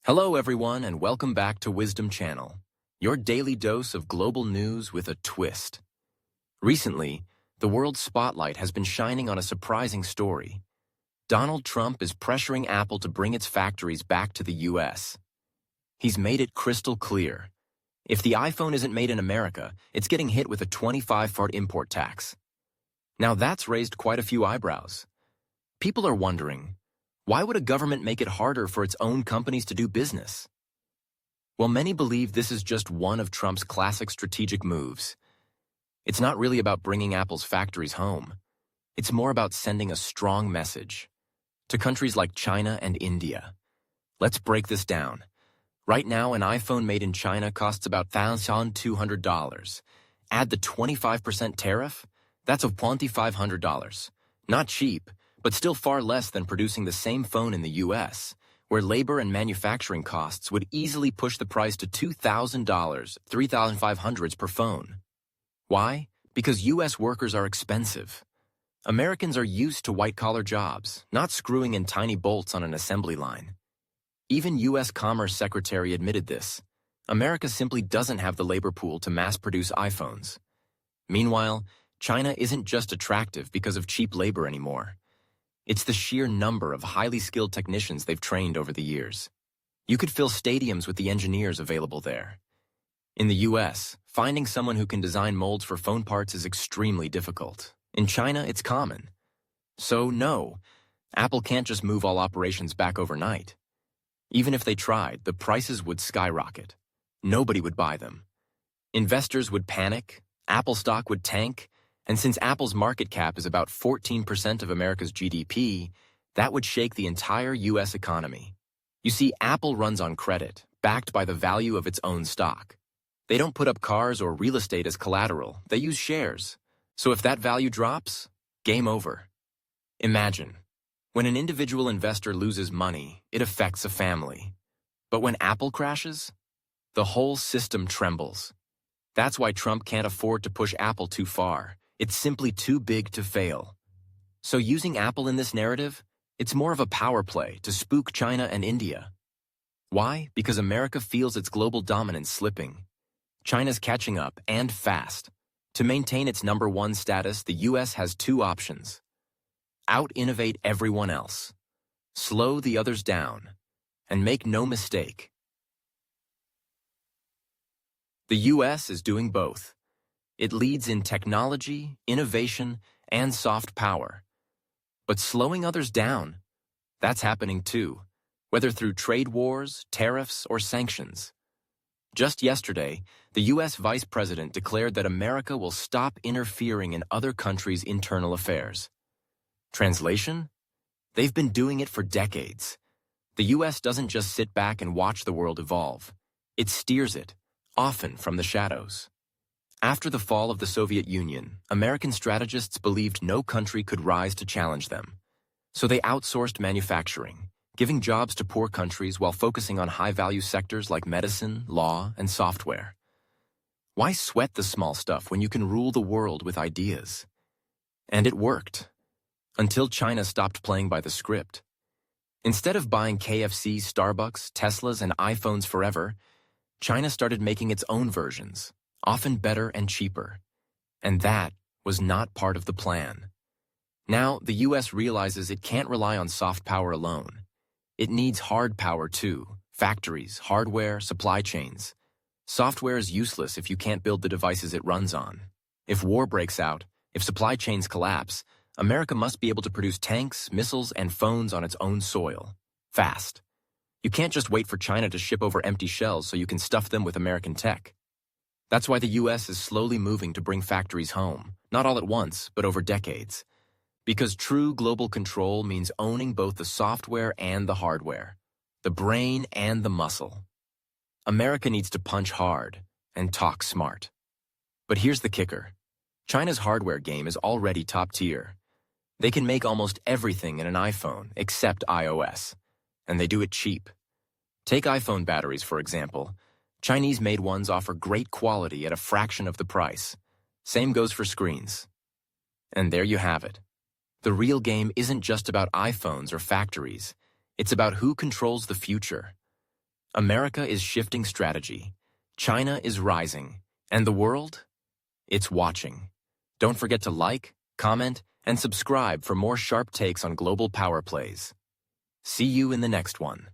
Hello everyone and welcome back to Wisdom Channel, your daily dose of global news with a twist. Recently, the world's spotlight has been shining on a surprising story. Donald Trump is pressuring Apple to bring its factories back to the US. He's made it crystal clear. If the iPhone isn't made in America, it's getting hit with a 25% import tax. Now that's raised quite a few eyebrows. People are wondering, why would a government make it harder for its own companies to do business? Well, many believe this is just one of Trump's classic strategic moves. It's not really about bringing Apple's factories home. It's more about sending a strong message to countries like China and India. Let's break this down. Right now, an iPhone made in China costs about $1,200. Add the 25% tariff, that's of $2,500. Not cheap, but still far less than producing the same phone in the US, where labor and manufacturing costs would easily push the price to $2,000, $3,500 per phone. Why? Because US workers are expensive. Americans are used to white-collar jobs, not screwing in tiny bolts on an assembly line. Even US Commerce Secretary admitted this. America simply doesn't have the labor pool to mass-produce iPhones. Meanwhile, China isn't just attractive because of cheap labor anymore. It's the sheer number of highly skilled technicians they've trained over the years. You could fill stadiums with the engineers available there. In the US, finding someone who can design molds for phone parts is extremely difficult. In China, it's common. So no, Apple can't just move all operations back overnight. Even if they tried, the prices would skyrocket. Nobody would buy them. Investors would panic, Apple stock would tank, and since Apple's market cap is about 14% of America's GDP, that would shake the entire US economy. You see, Apple runs on credit, backed by the value of its own stock. They don't put up cars or real estate as collateral, they use shares. So if that value drops, game over. Imagine, when an individual investor loses money, it affects a family. But when Apple crashes, the whole system trembles. That's why Trump can't afford to push Apple too far. It's simply too big to fail. So using Apple in this narrative, it's more of a power play to spook China and India. Why? Because America feels its global dominance slipping. China's catching up, and fast. To maintain its number one status, the US has two options. Out-innovate everyone else. Slow the others down. And make no mistake, the US is doing both. It leads in technology, innovation, and soft power. But slowing others down, that's happening too, whether through trade wars, tariffs, or sanctions. Just yesterday, the US Vice President declared that America will stop interfering in other countries' internal affairs. Translation? They've been doing it for decades. The US doesn't just sit back and watch the world evolve. It steers it, often from the shadows. After the fall of the Soviet Union, American strategists believed no country could rise to challenge them. So they outsourced manufacturing, giving jobs to poor countries while focusing on high-value sectors like medicine, law, and software. Why sweat the small stuff when you can rule the world with ideas? And it worked. Until China stopped playing by the script. Instead of buying KFC, Starbucks, Teslas, and iPhones forever, China started making its own versions, often better and cheaper. And that was not part of the plan. Now, the US realizes it can't rely on soft power alone. It needs hard power too, factories, hardware, supply chains. Software is useless if you can't build the devices it runs on. If war breaks out, if supply chains collapse, America must be able to produce tanks, missiles, and phones on its own soil. Fast. You can't just wait for China to ship over empty shells so you can stuff them with American tech. That's why the US is slowly moving to bring factories home, not all at once, but over decades. Because true global control means owning both the software and the hardware, the brain and the muscle. America needs to punch hard and talk smart. But here's the kicker. China's hardware game is already top tier. They can make almost everything in an iPhone except iOS, and they do it cheap. Take iPhone batteries, for example. Chinese-made ones offer great quality at a fraction of the price. Same goes for screens. And there you have it. The real game isn't just about iPhones or factories. It's about who controls the future. America is shifting strategy. China is rising. And the world? It's watching. Don't forget to like, comment, and subscribe for more sharp takes on global power plays. See you in the next one.